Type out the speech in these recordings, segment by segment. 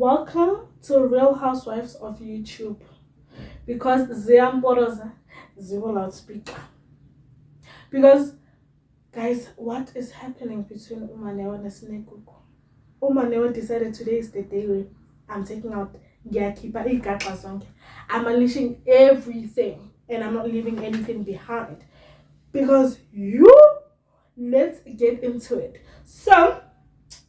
Welcome to Real Housewives of YouTube, because Ziamboroza Zero loudspeaker. Because guys, what is happening between Mmaneo and Sinegugu? Mmaneo decided today is the day where I'm taking out Gearkeeper. I'm unleashing everything and I'm not leaving anything behind. Because let's get into it. So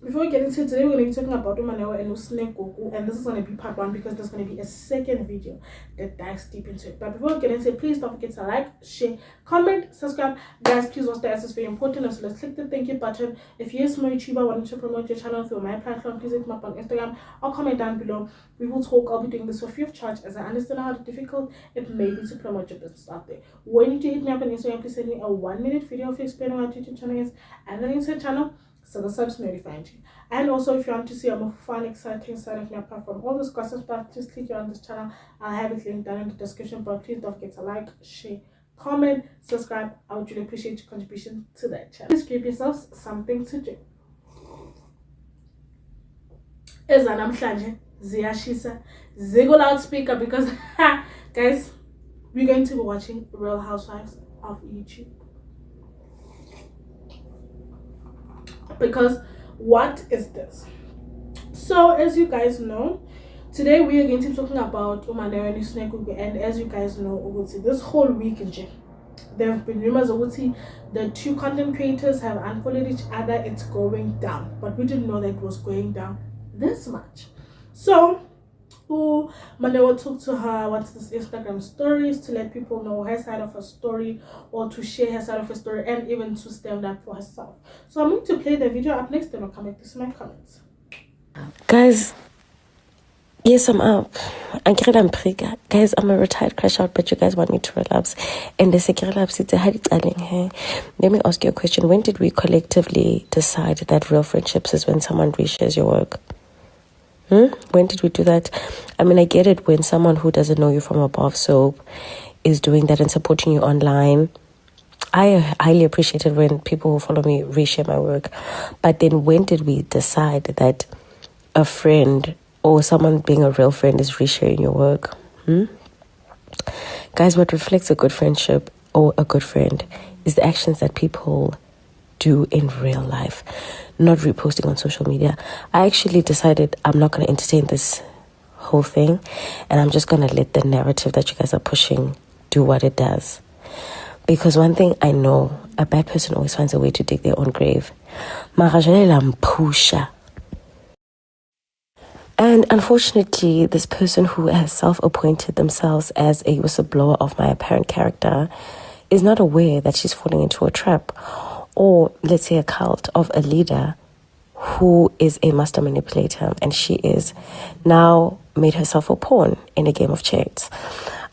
before we get into it, today we're going to be talking about Mmaneo and Sinegugu, and this is going to be part 1 because there's going to be a second video that dives deep into it. But before we get into it, please don't forget to like, share, comment, subscribe. Guys, please watch that, it's very important. So let's click the thank you button. If you're a small YouTuber wanting to promote your channel through my platform, please hit me up on Instagram or comment down below. We will talk. I'll be doing this for free of charge, as I understand how difficult it may be to promote your business out there. When you do hit me up on Instagram, please send me a 1-minute video of you explaining what YouTube channel is and the link to the channel, so the subs notifying you. And also, if you want to see a more fun, exciting side of me apart from all this gossip stuff, just click on this channel. I'll have it linked down in the description box. Please don't forget to like, share, comment, subscribe. I would really appreciate your contribution to that channel. Please give yourselves something to do. Namhlanje ziyashisa ziko loudspeaker, because guys, we're going to be watching Real Housewives of YouTube. Because what is this? So as you guys know, today we are going to be talking about Mmaneo and Sinegugu. And as you guys know, this whole week there have been rumors of the two content creators have unfollowed each other. It's going down, but we didn't know that it was going down this much. So Mmaneo took to her Instagram stories to let people know her side of her story, or to share her side of her story, and even to stand up for herself. So I'm going to play the video up next, and I'll comment this in my comments. Guys, yes, I'm up. I'm pre. Guys, I'm a retired crash out, but you guys want me to relapse. And the secret relapse is let me ask you a question. When did we collectively decide that real friendships is when someone reshares your work? When did we do that? I mean, I get it when someone who doesn't know you from above soap is doing that and supporting you online. I highly appreciate it when people who follow me reshare my work. But then when did we decide that a friend or someone being a real friend is resharing your work? Guys, what reflects a good friendship or a good friend is the actions that people do in real life, not reposting on social media. I actually decided I'm not going to entertain this whole thing, and I'm just going to let the narrative that you guys are pushing do what it does. Because one thing I know, a bad person always finds a way to dig their own grave. And unfortunately, this person who has self-appointed themselves as a whistleblower of my apparent character is not aware that she's falling into a trap, or let's say a cult of a leader who is a master manipulator, and she is now made herself a pawn in a game of chess.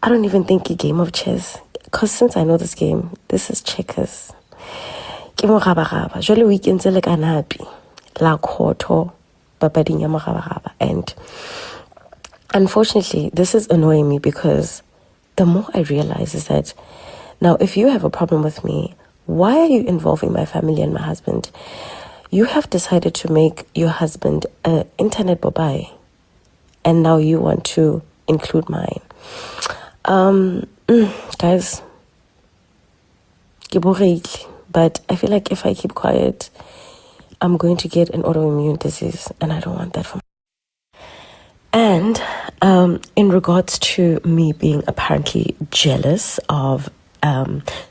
I don't even think a game of chess, because since I know this game, this is checkers. And unfortunately, this is annoying me, because the more I realize is that now if you have a problem with me, why are you involving my family and my husband? You have decided to make your husband an internet Popeye, and now you want to include mine. Guys, but I feel like if I keep quiet, I'm going to get an autoimmune disease, and I don't want that for me. And in regards to me being apparently jealous of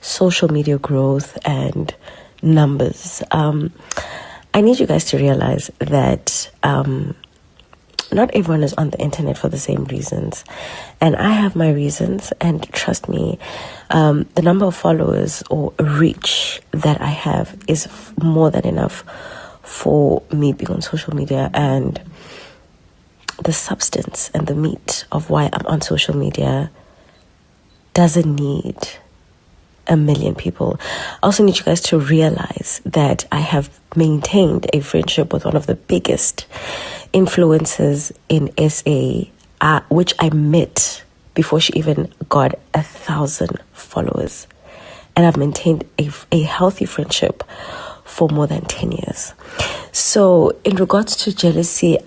social media growth and numbers, I need you guys to realize that not everyone is on the internet for the same reasons, and I have my reasons. And trust me, the number of followers or reach that I have is more than enough for me being on social media, and the substance and the meat of why I'm on social media doesn't need 1 million people. I also need you guys to realize that I have maintained a friendship with one of the biggest influencers in SA, which I met before she even got 1,000 followers. And I've maintained a healthy friendship for more than 10 years. So in regards to jealousy,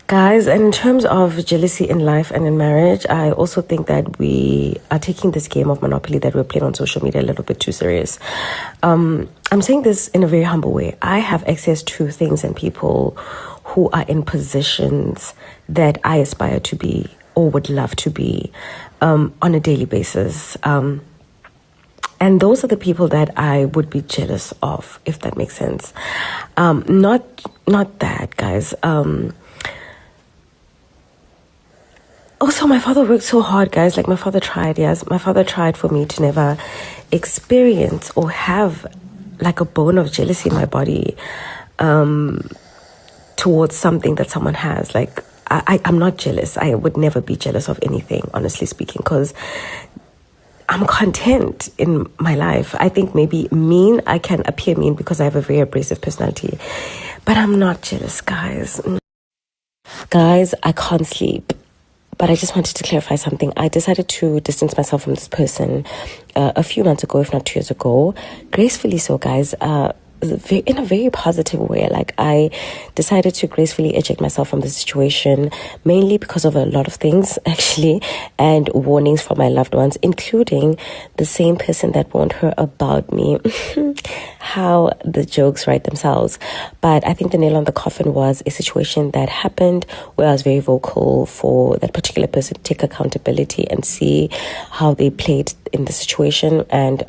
Guys, and in terms of jealousy in life and in marriage, I also think that we are taking this game of Monopoly that we're playing on social media a little bit too serious. I'm saying this in a very humble way. I have access to things and people who are in positions that I aspire to be or would love to be on a daily basis. And those are the people that I would be jealous of, if that makes sense. Not that, guys. Also, my father worked so hard, guys. Like, my father tried, yes. My father tried for me to never experience or have, like, a bone of jealousy in my body towards something that someone has. Like, I'm not jealous. I would never be jealous of anything, honestly speaking, because I'm content in my life. I think maybe mean, I can appear mean because I have a very abrasive personality. But I'm not jealous, guys. Guys, I can't sleep. But I just wanted to clarify something. I decided to distance myself from this person a few months ago, if not 2 years ago. Gracefully so, guys. In a very positive way. Like, I decided to gracefully eject myself from the situation, mainly because of a lot of things, actually, and warnings from my loved ones, including the same person that warned her about me. How the jokes write themselves. But I think the nail on the coffin was a situation that happened where I was very vocal for that particular person to take accountability and see how they played in the situation. And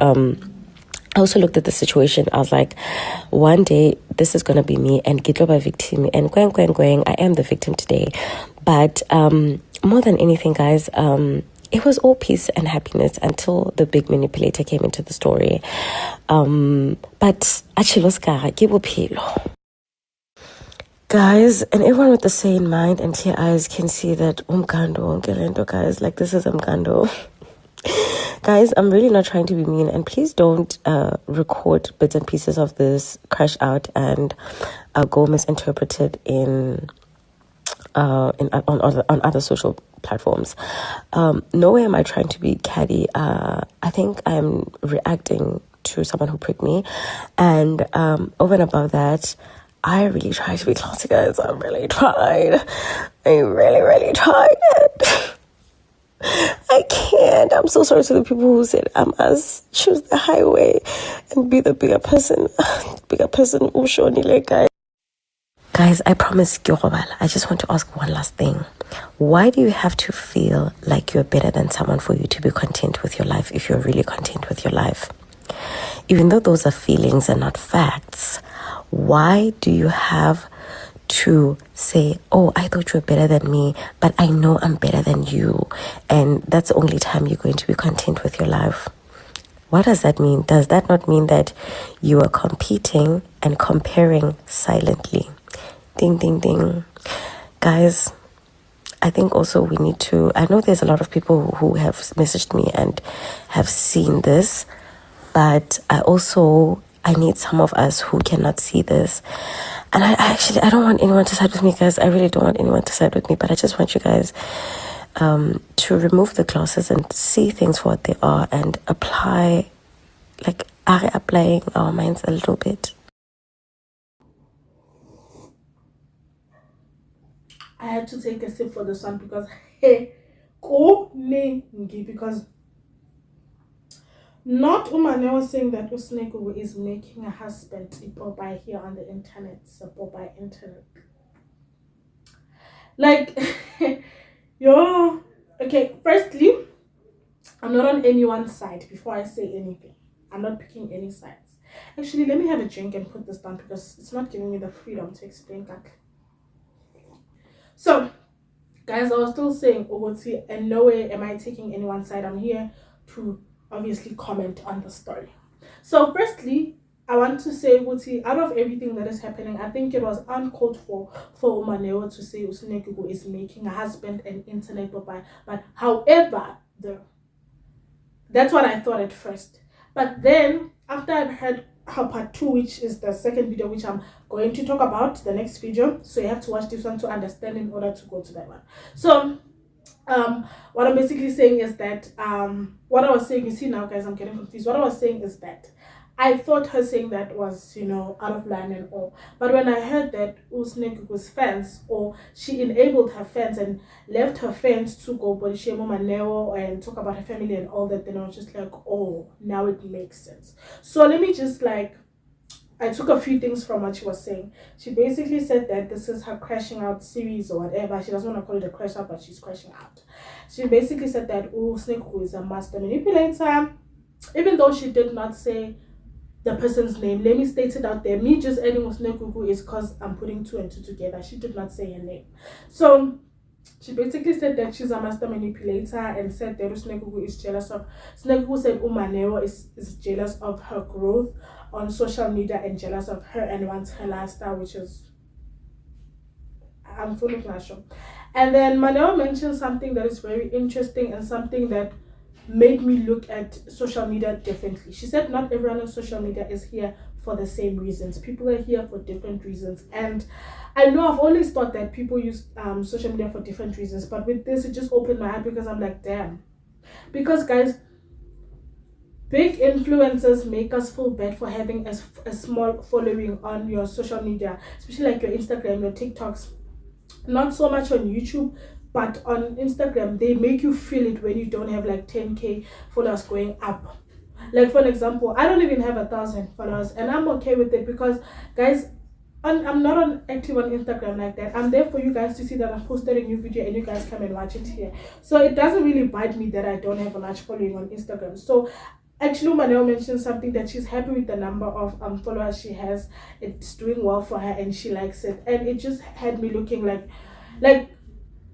I also looked at the situation. I was like, one day this is going to be me and get by victim and going. I am the victim today. But more than anything, guys, it was all peace and happiness until the big manipulator came into the story. But guys, and everyone with the sane mind and clear eyes can see that guys, like, this is umkando. Guys, I'm really not trying to be mean, and please don't record bits and pieces of this crash out and go misinterpreted on other social platforms. No way am I trying to be catty. I think I'm reacting to someone who pricked me, and over and above that, I really tried to be classy, guys. I really tried. I really tried it. I can't. I'm so sorry to the people who said I must choose the highway and be the bigger person. Guys. Guys, I promise, I just want to ask one last thing. Why do you have to feel like you're better than someone for you to be content with your life if you're really content with your life? Even though those are feelings and not facts, why do you have to say, oh, I thought you were better than me, but I know I'm better than you, and that's the only time you're going to be content with your life? What does that mean? Does that not mean that you are competing and comparing silently? Ding, ding, ding. Guys, I think also we need to, I know there's a lot of people who have messaged me and have seen this, but I need some of us who cannot see this. And I don't want anyone to side with me, guys. I really don't want anyone to side with me, but I just want you guys to remove the glasses and see things for what they are and applying our minds a little bit. I had to take a sip for this one because hey, because not Mmaneo saying that Sinegugu is making a husband Popeye here on the internet, so Popeye internet. Like, yo, okay, firstly, I'm not on anyone's side before I say anything. I'm not picking any sides. Actually, let me have a drink and put this down because it's not giving me the freedom to explain that. So, guys, I was still saying Ogoti, and no way am I taking anyone's side. I'm here to obviously comment on the story. So, firstly, I want to say, Ogoti, out of everything that is happening, I think it was uncalled for Mmaneo to say Sinegugu is making a husband and internet Popeye. But however, that's what I thought at first. But then, after I've heard her part 2, which is the second video, which I'm going to talk about the next video, so you have to watch this one to understand in order to go to that one. So what I'm basically saying is that what I was saying, you see now, guys, I'm getting confused. What I was saying is that I thought her saying that was, out of line and all. But when I heard that Sinegugu's fans, or she enabled her fans and left her fans to go body shame Mmaneo and talk about her family and all that, then I was just like, oh, now it makes sense. So let me just I took a few things from what she was saying. She basically said that this is her crashing out series or whatever. She doesn't want to call it a crash out, but she's crashing out. She basically said that Sinegugu is a master manipulator, even though she did not say the person's name. Let me state it out there. Me just adding Sinegugu is because I'm putting two and two together. She did not say her name. So she basically said that she's a master manipulator and said that Sinegugu is jealous of. Sinegugu said Mmaneo is jealous of her growth on social media and jealous of her and wants her lifestyle, which is, I'm fully not sure. And then Mmaneo mentioned something that is very interesting and something that made me look at social media differently. She said not everyone on social media is here for the same reasons. People are here for different reasons. And I know I've always thought that people use social media for different reasons, but with this it just opened my eye because I'm like, damn. Because guys, big influencers make us feel bad for having a small following on your social media, especially like your Instagram, your TikToks. Not so much on YouTube, but on Instagram, they make you feel it when you don't have like 10k followers going up. Like for an example, I don't even have 1,000 followers, and I'm okay with it because, guys, I'm not active on Instagram like that. I'm there for you guys to see that I posted a new video and you guys come and watch it here. So it doesn't really bite me that I don't have a large following on Instagram. So actually, Mmaneo mentioned something that she's happy with the number of followers she has. It's doing well for her and she likes it. And it just had me looking like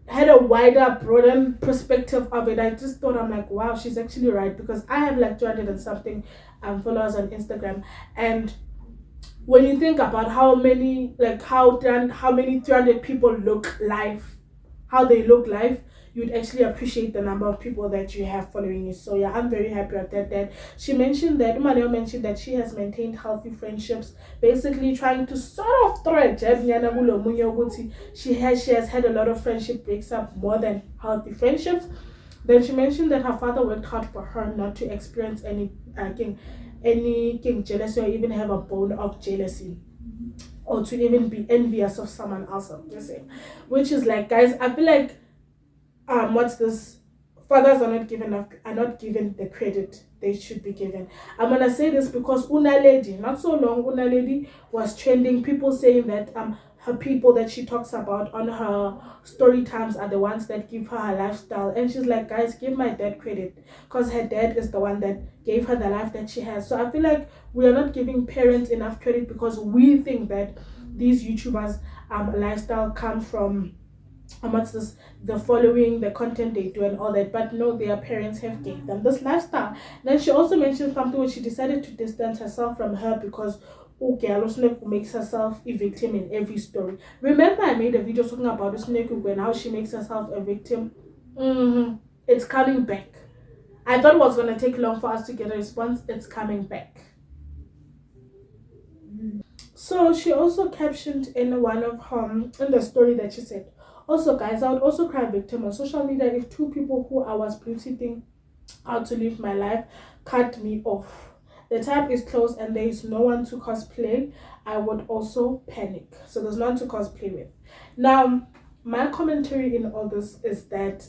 had a wider, broader perspective of it. I just thought, I'm like, wow, she's actually right, because I have like 200 and something followers on Instagram. And when you think about how many 300 people look live, how they look live, you'd actually appreciate the number of people that you have following you. So yeah, I'm very happy at that. She mentioned that Mmaneo mentioned that she has maintained healthy friendships, basically trying to sort of throw a jab nyana kulo munye ukuthi she has had a lot of friendship breaks up more than healthy friendships. Then she mentioned that her father worked hard for her not to experience any jealousy or even have a bone of jealousy, or to even be envious of someone else. I'm just saying, which is like, guys, I feel like what's this? Fathers are not given the credit they should be given. I'm gonna say this because Una Lady, not so long, Una Lady was trending. People saying that her people that she talks about on her story times are the ones that give her her lifestyle, and she's like, guys, give my dad credit, because her dad is the one that gave her the life that she has. So I feel like we are not giving parents enough credit because we think that these YouTubers lifestyle come from the following, the content they do and all that. But no, their parents have gave them this lifestyle. Then she also mentioned something where she decided to distance herself from her because Usneku makes herself a victim in every story. Remember, I made a video talking about Usneku and how she makes herself a victim. It's coming back. I thought it was going to take long for us to get a response. It's coming back. So she also captioned in one of her, in the story that she said, also guys, I would also cry victim on social media if two people who I was thinking how to live my life cut me off. The tab is closed and there is no one to cosplay. I would also panic. So there's no one to cosplay with. Now, my commentary in all this is that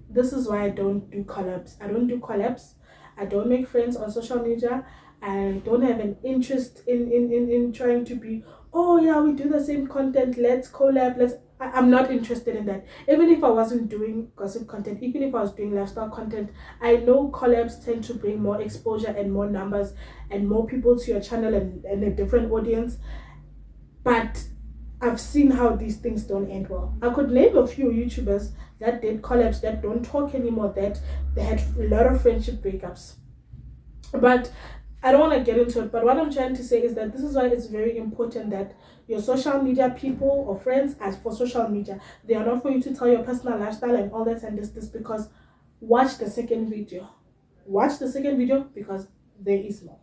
this is why I don't do collabs. I don't do collabs. I don't make friends on social media. I don't have an interest in trying to be, oh yeah, we do the same content, let's collab, I'm not interested in that. Even if I wasn't doing gossip content, even if I was doing lifestyle content, I know collabs tend to bring more exposure and more numbers and more people to your channel and a different audience. But I've seen how these things don't end well. I could name a few YouTubers that did collabs that don't talk anymore, that they had a lot of friendship breakups. But I don't want to get into it, but what I'm trying to say is that this is why it's very important that your social media people or friends, as for social media, they are not for you to tell your personal lifestyle and all that and this, because watch the second video. Watch the second video because there is more.